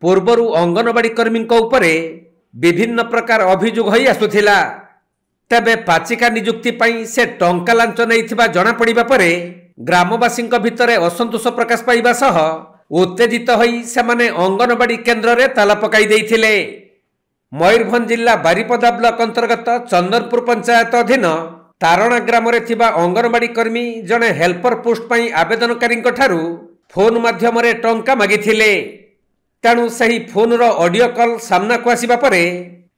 पूर्वरु अंगनवाड़ी कर्मी उपरे विभिन्न प्रकार अभियोग होई आसुथिला। तेबे पाचिका नियुक्ति पई से टंका लांच नैथिबा जणा पड़िबा परे ग्रामवासी भितर असंतोष प्रकाश पाइबा सह उत्तेजित होई सेमाने अंगनवाड़ी केन्द्र रे ताला पकाई देइथिले। मयूरभंज जिला बारिपदा ब्लॉक अंतर्गत चंदनपुर पंचायत अधीन तारणा ग्राम रे थिबा अंगनवाड़ी कर्मी जणे हेल्पर पोस्ट पई आवेदनकारी ठारू फोन माध्यम रे टंका मागिथिले। तेणु सही फोन रो ऑडियो कॉल सामना को आसीबा परे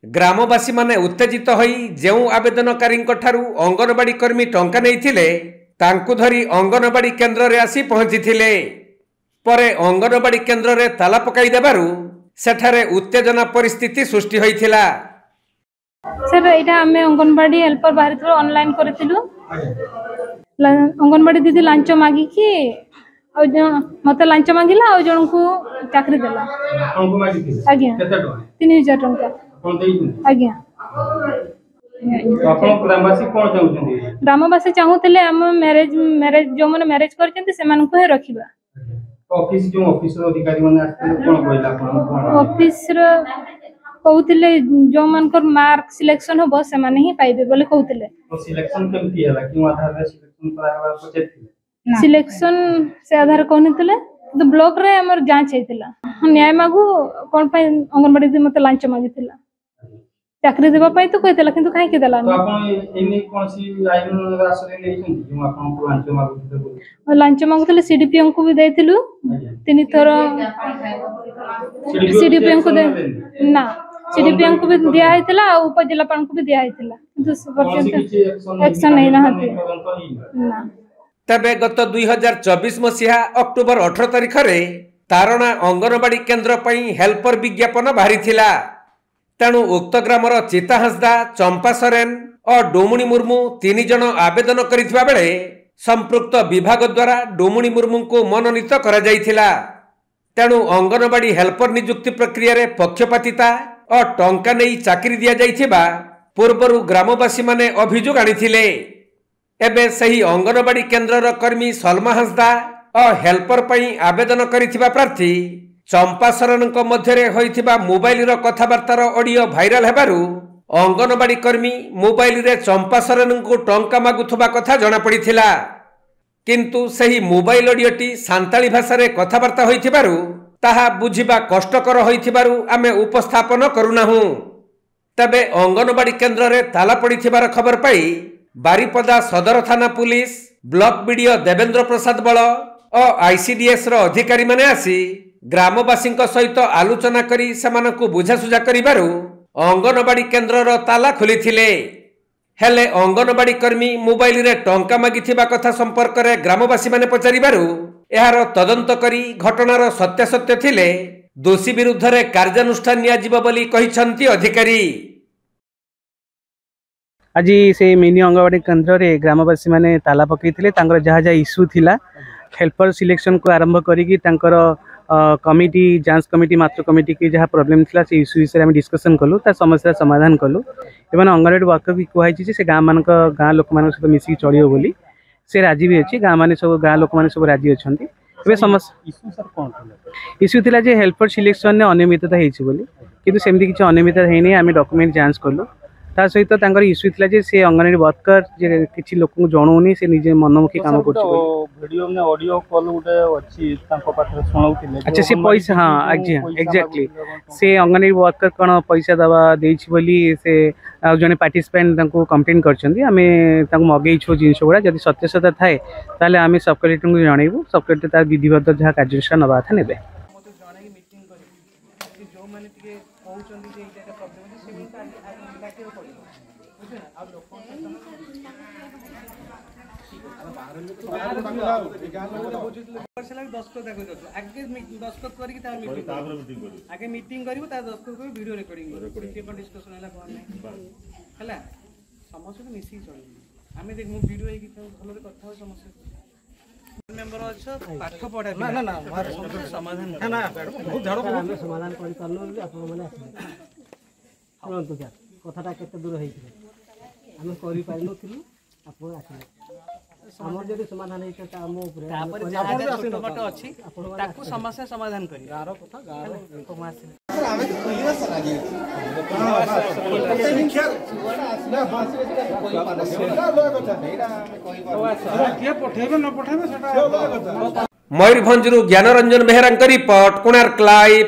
ग्रामवासी माने उत्तेजित होई जेउ आवेदनकारी ठारू अंगनवाड़ी कर्मी टंका नैथिले तांकु धरी अंगनवाड़ी केन्द्र रे आसी पहुंचीथिले। परे अंगनवाड़ी केन्द्र रे ताला पकाई देबारु सेठारे उत्तेजना परिस्थिति सृष्टि होइथिला। सर एटा हमें अंगनवाड़ी हेल्पर बाहर थरो ऑनलाइन करथिलु। अंगनवाड़ी दीदी लांच मागी कि मत लांच मांगिला आ जण को चाकरी देला। कोन को मागी थी? आज्ञा केते टका? 3000 टका। कोन देई? आज्ञा आपण ग्रामवासी कोन चाहुछन्ती? ग्रामवासी चाहुतले हम मैरिज जो माने मैरिज करचंती से मान को हे रखिबा। ऑफिस जो ऑफिस अधिकारी माने आस्ते कोन कहला आपण? ऑफिस रो कहउतले जो मानकर मार्क सिलेक्शन होबो से माने ही पाइबे बोले कहउतले। तो सिलेक्शन केमती हला कि आधार रे सिलेक्शन करावा पछेथिले? सिलेक्शन से आधार कहनितले तो ब्लॉक रे हमर जांच हेतिला। न्याय मागु कोन पय अंगनवाड़ी दे मते लांच मागितिला चाकरी देबा पय तो कहतिला किंतु काहे के देला। तो आपण एनी कोनसी आईन रासरे लेछन कि आपण को लांच मागुते बोल? लांच मागुतले सीडीपीएम को भी देथिलु। तिनी थोर सीडीपीएम को दे ना सीडीपीएम को भी दिया हेतिला आ उपजिलापाल को भी दिया हेतिला किंतु पर्यंत एक्शन नहीं रहते ना। तबे गत 2024 मसीहा अक्टोबर 18 तारिख रे तारणा अंगनवाड़ी केन्द्र पई हेल्पर विज्ञापन बाहरी थिला। तेणु उक्त ग्रामर चिता हंसदा, चंपा सोरेन और डोमुनी मुर्मू 3 जन आवेदन करिथिबा बेले संपृक्त विभाग द्वारा डोमुनी मुर्मू को मनोनीत करा जाइथिला। तेणु अंगनवाड़ी हेल्पर नियुक्ति प्रक्रिया रे पक्षपातिता और टंका नहीं चाकरी दिया जाइथिबा पूर्वरु ग्रामवासी माने अभियोग आनिथिले। एबे सही अंगनवाड़ी केन्द्र कर्मी सलमा हंसदा और हेल्पर पई आवेदन करिथिबा प्रार्थी चंपा सोरेन मध्य होइथिबा मोबाइल रो कथाबार्तार ऑडियो भाइराल हेबारु अंगनवाड़ी कर्मी मोबाइल रे चंपा सोरेन को टंका मागुथबा कथा जणा पड़िथिला। किंतु सही मोबाइल ऑडियोटी सांताली भाषा रे कथाबार्ता होइथिबारु ताहा बुझिबा कष्टकर होइथिबारु आमे उपस्थापन करूनाहु। तबे अंगनवाड़ी केन्द्र रे ताला पड़िथिबार खबर पाई बारिपदा सदर थाना पुलिस ब्लॉक बीडीओ देवेंद्र प्रसाद बल और आईसीडीएस रो अधिकारी माने आसी ग्रामवासी सहित आलोचना करी सेमानकु बुझासुझा करिबारु अंगनवाड़ी केन्द्र रो ताला खोलिथिले। हेले अंगनवाड़ी कर्मी मोबाइल रे टंका मागिथिबा कथा संपर्क रे ग्रामवासी माने पचारिबारु एहार तदंत करी घटनार सत्यासत्य थिले दोषी विरुद्ध रे कार्यानुष्ठान निया जिवो बोली कहिसंती अधिकारी। आज से मिनी अंगनवाड़ी केन्द्र रे ग्रामवासी माने ताला पकईथिले तांकर जहाँ जहाँ इश्यू थिला हेल्पर सिलेक्शन को आरंभ करिकी तांकर कमिटी जांच कमिटी मात्र कमिटी की जहाँ प्रॉब्लम थिला से इश्यू विषय में डिस्कशन कलु ता समस्या समाधान कलु एवं अंगनवाड़ी वर्कर की कहई से गाँव मान गाँ लोक मान सहित मिसिक चलियो बोली से राजी भी अच्छी गाँव मैंने सब गाँ लोक मैंने सब राजी अच्छा समस्या इश्यू थिला जे हेल्पर सिलेक्शन ने अनियमितता होती बोली किंतु सेमती किसी अनियमितता है आम डॉक्यूमेंट जांच कलु ता सहित इश्यू थिला जे से अंगनवाड़ी वर्कर जे किछि लोक को जणौनी से निजे मनमुखी काम करछि वीडियो में ऑडियो कॉल उठे अछि तांको पाखरे सुनाउथिले। अच्छा से पैसा हाँ एक्जेक्टली से अंगनवाड़ी वर्कर कौन पैसा दवा देछि बोली से जने पार्टिसिपेंट तांको कंप्लेन करछन्ती आमे तांको मगेइ छो जिंस गुडा जदि सत्यसता थाए ताले आमे सब कलेक्टर को जणाइबो सब कलेक्टर तार विधिवत जहाँ कार्यनुष्ठान नबा था नेबे। आगे मीटिंग करिवो ता दस्खत को वीडियो रिकॉर्डिंग से कोन डिस्कशन हला कोन नै हला समस्त मिसी चली आमे देख मु वीडियो हे कि भलो रे कथा हो समस्त मेंबर अच्छा पाठ पढा ना ना ना समाधान ना ना बहुत झाड़ो समाधान करि करलो आपण माने सुनंतु क्या कथाटा केते दूर हेइ हम करि पाइलो थिलु आपण आछले समाधान जदि समाधान हे त हम ऊपर तापर जहां छोट मोट अछि ताकू समस्या समाधान करी गारो कथा गारो सर आमे क्लियर सर आगे के पठेबे न पठेबे सेटा मयूरभंजरू ज्ञानरंजन बेहरा रिपोर्ट कोणार्क लाइव।